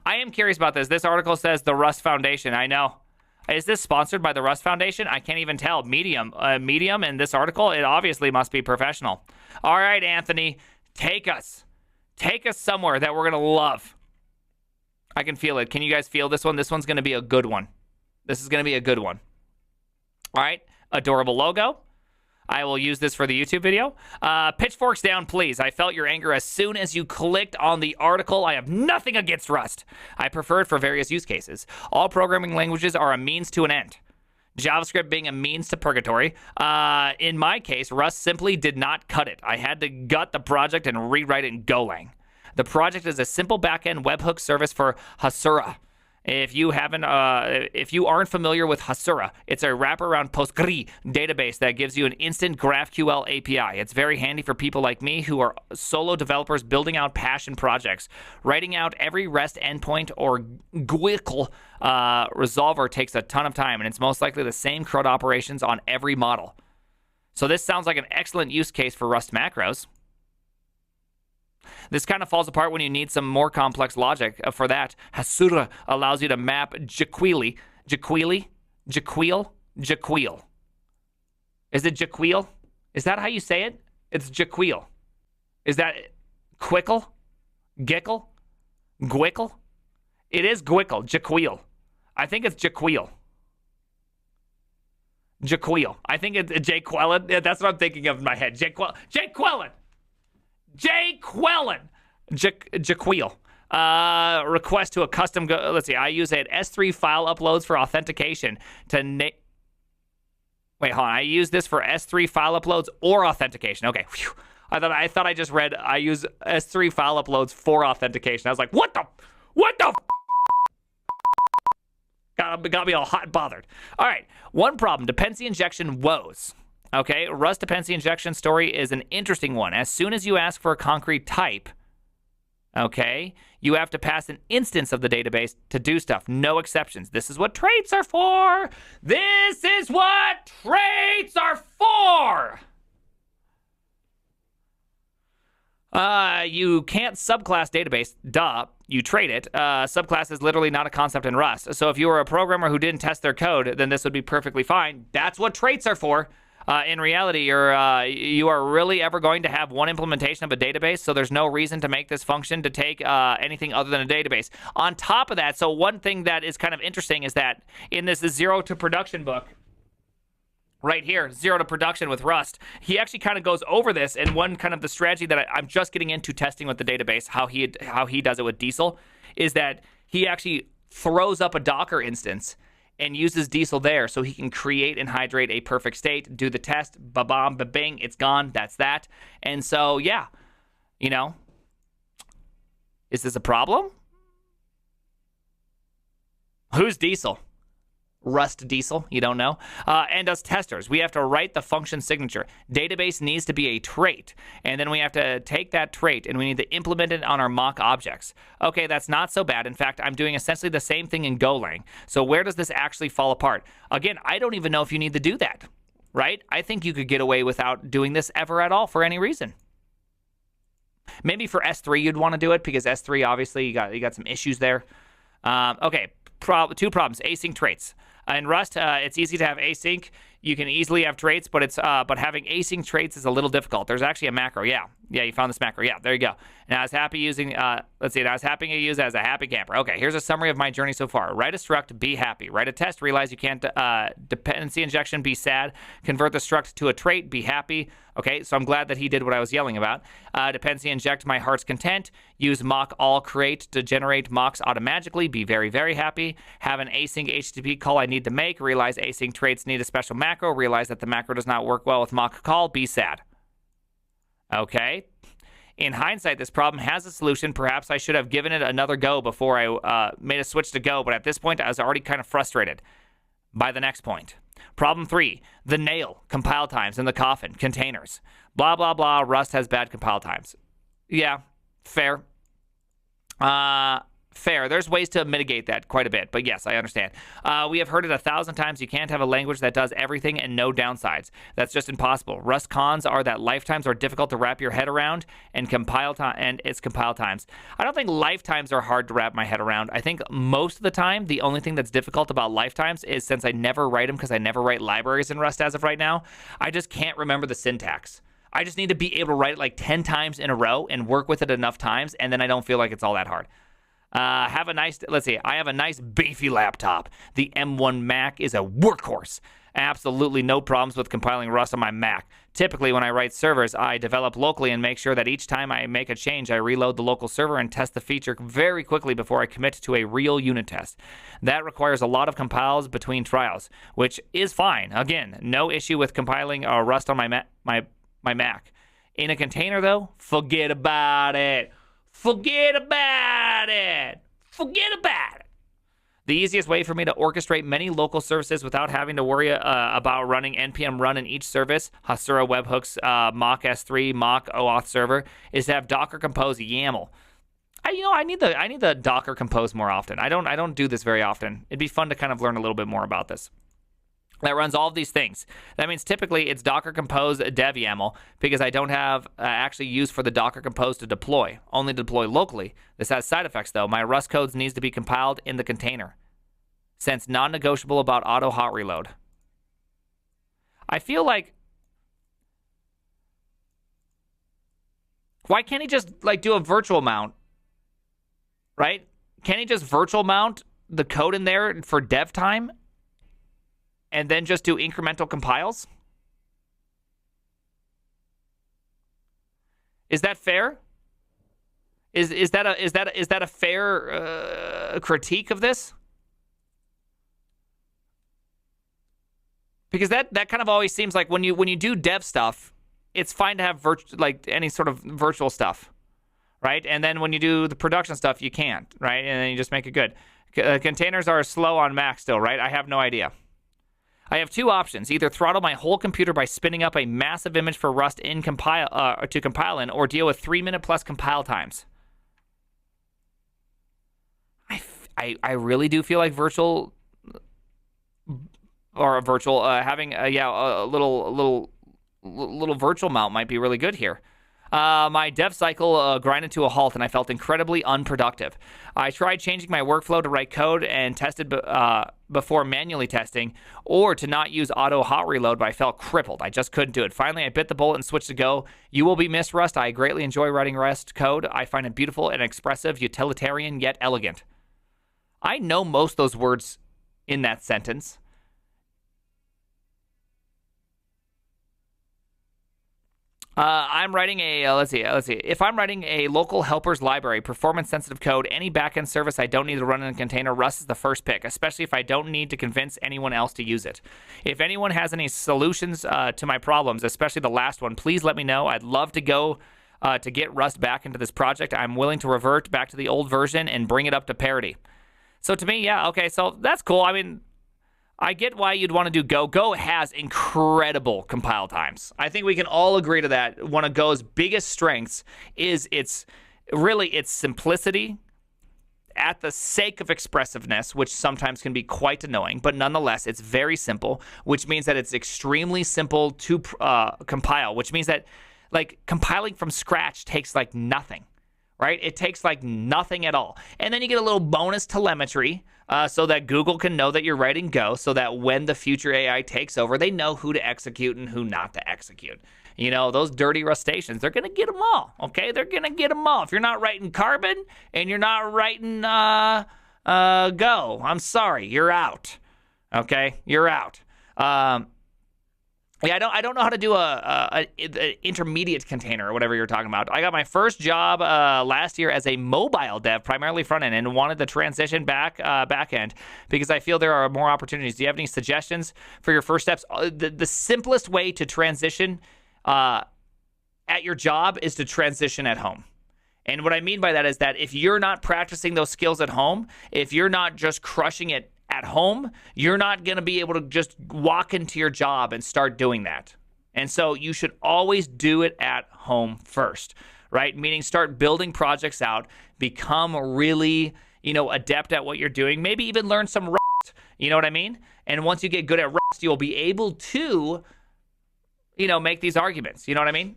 I am curious about this. This article says the Rust Foundation. I know. Is this sponsored by the Rust Foundation? I can't even tell. Medium in this article, it obviously must be professional. All right, Anthony, take us somewhere that we're going to love. I can feel it. Can you guys feel this one? This one's going to be a good one. This is going to be a good one. All right, adorable logo. I will use this for the YouTube video. Pitchforks down, please. I felt your anger as soon as you clicked on the article. I have nothing against Rust. I prefer it for various use cases. All programming languages are a means to an end. JavaScript being a means to purgatory. In my case, Rust simply did not cut it. I had to gut the project and rewrite it in Golang. The project is a simple backend webhook service for Hasura. If you aren't familiar with Hasura, it's a wraparound Postgre database that gives you an instant GraphQL API. It's very handy for people like me who are solo developers building out passion projects. Writing out every REST endpoint or GWCL resolver takes a ton of time, and it's most likely the same CRUD operations on every model. So this sounds like an excellent use case for Rust macros. This kind of falls apart when you need some more complex logic. For that, Hasura allows you to map Jaquil. Is it Jaquil? Is that how you say it? It's Jaquil. Is that Quickle? Gickle? Gwickle? It is Gwickle, Jaquil. I think it's Jaquil. Jaquil. I think it's Jaquellin. That's what I'm thinking of in my head. Jaquellin. Jaquil. Request to a custom let's see. I use it S3 file uploads for authentication to wait, hold on. I use this for S3 file uploads or authentication. Okay. Whew. I thought I just read I use S3 file uploads for authentication. I was like, what the got me all hot and bothered. All right. One problem, dependency injection woes. Okay, Rust dependency injection story is an interesting one. As soon as you ask for a concrete type, okay, you have to pass an instance of the database to do stuff. No exceptions. This is what traits are for. This is what traits are for. You can't subclass database. Duh. You trait it. Subclass is literally not a concept in Rust. So if you were a programmer who didn't test their code, then this would be perfectly fine. That's what traits are for. In reality, you are really ever going to have one implementation of a database, so there's no reason to make this function to take anything other than a database. On top of that, so one thing that is kind of interesting is that in this Zero to Production book, right here, Zero to Production with Rust, he actually kind of goes over this, and one kind of the strategy that I'm just getting into testing with the database, how he does it with Diesel, is that he actually throws up a Docker instance and uses Diesel there so he can create and hydrate a perfect state, do the test, ba-bam, ba-bing, it's gone, that's that. And so, yeah, is this a problem? Who's Diesel? Rust Diesel, you don't know. And as testers, we have to write the function signature. Database needs to be a trait, and then we have to take that trait and we need to implement it on our mock objects. Okay, that's not so bad. In fact, I'm doing essentially the same thing in Golang. So where does this actually fall apart? Again, I don't even know if you need to do that, right? I think you could get away without doing this ever at all for any reason. Maybe for S3 you'd want to do it because S3 obviously you got some issues there. Okay, two problems. Async traits. In Rust, it's easy to have async. You can easily have traits, but having async traits is a little difficult. There's actually a macro. Yeah, you found this macro. Yeah, there you go. And I was happy using. Let's see. And I was happy to use it as a happy camper. Okay, here's a summary of my journey so far. Write a struct, be happy. Write a test, realize you can't. Dependency injection, be sad. Convert the struct to a trait, be happy. Okay, so I'm glad that he did what I was yelling about. Dependency inject, my heart's content. Use mock all create to generate mocks automatically. Be very, very happy. Have an async HTTP call I need to make. Realize async traits need a special macro. Realize that the macro does not work well with mock call. Be sad. Okay. In hindsight, this problem has a solution. Perhaps I should have given it another go before I made a switch to Go, but at this point, I was already kind of frustrated by the next point. Problem 3, the nail, compile times in the coffin, containers. Blah, blah, blah, Rust has bad compile times. Yeah, fair. Fair. There's ways to mitigate that quite a bit, but yes, I understand. We have heard it 1,000 times. You can't have a language that does everything and no downsides. That's just impossible. Rust cons are that lifetimes are difficult to wrap your head around, and its compile times. I don't think lifetimes are hard to wrap my head around. I think most of the time, the only thing that's difficult about lifetimes is since I never write them because I never write libraries in Rust as of right now, I just can't remember the syntax. I just need to be able to write it like 10 times in a row and work with it enough times, and then I don't feel like it's all that hard. I have a nice beefy laptop. The M1 Mac is a workhorse. Absolutely no problems with compiling Rust on my Mac. Typically, when I write servers, I develop locally and make sure that each time I make a change, I reload the local server and test the feature very quickly before I commit to a real unit test. That requires a lot of compiles between trials, which is fine. Again, no issue with compiling Rust on my Mac. In a container, though, forget about it. Forget about it. Forget about it. The easiest way for me to orchestrate many local services without having to worry about running npm run in each service, Hasura webhooks, mock S3, mock OAuth server, is to have Docker Compose YAML. I need the Docker Compose more often. I don't do this very often. It'd be fun to kind of learn a little bit more about this. That runs all of these things. That means typically it's Docker Compose dev YAML because I don't have actually used for the Docker Compose to deploy, only to deploy locally. This has side effects though. My Rust codes needs to be compiled in the container, since non-negotiable about auto hot reload. I feel like, why can't he just like do a virtual mount, right? Can't he just virtual mount the code in there for dev time? And then just do incremental compiles? Is that fair? Is that a fair critique of this? Because that kind of always seems like when you do dev stuff, it's fine to have any sort of virtual stuff, right? And then when you do the production stuff, you can't, right? And then you just make it good. Containers are slow on Mac still, right? I have no idea. I have two options: either throttle my whole computer by spinning up a massive image for Rust to compile in, or deal with 3-minute plus compile times. I really do feel like having a little virtual mount might be really good here. My dev cycle grinded to a halt, and I felt incredibly unproductive. I tried changing my workflow to write code and tested before manually testing, or to not use auto hot reload, but I felt crippled. I just couldn't do it. Finally, I bit the bullet and switched to Go. You will be missed, Rust. I greatly enjoy writing Rust code. I find it beautiful and expressive, utilitarian, yet elegant. I know most of those words in that sentence. I'm writing let's see. If I'm writing a local helpers library, performance-sensitive code, any backend service I don't need to run in a container, Rust is the first pick, especially if I don't need to convince anyone else to use it. If anyone has any solutions to my problems, especially the last one, please let me know. I'd love to go to get Rust back into this project. I'm willing to revert back to the old version and bring it up to parity. So to me, yeah, okay, so that's cool. I mean, I get why you'd want to do Go. Go has incredible compile times. I think we can all agree to that. One of Go's biggest strengths is its simplicity at the sake of expressiveness, which sometimes can be quite annoying, but nonetheless, it's very simple, which means that it's extremely simple to compile, which means that like compiling from scratch takes like nothing. Right? It takes like nothing at all. And then you get a little bonus telemetry so that Google can know that you're writing Go, so that when the future AI takes over, they know who to execute and who not to execute. You know, those dirty Rustaceans, they're going to get them all, okay? They're going to get them all. If you're not writing Carbon and you're not writing Go, I'm sorry, you're out, okay? You're out. Yeah, I don't know how to do an intermediate container or whatever you're talking about. I got my first job last year as a mobile dev, primarily front end, and wanted to transition back end because I feel there are more opportunities. Do you have any suggestions for your first steps? The simplest way to transition at your job is to transition at home. And what I mean by that is that if you're not practicing those skills at home, if you're not just crushing it at home, you're not going to be able to just walk into your job and start doing that. And so you should always do it at home first, right? Meaning start building projects out, become really, adept at what you're doing. Maybe even learn some Rust. You know what I mean? And once you get good at Rust, you'll be able to, make these arguments. You know what I mean?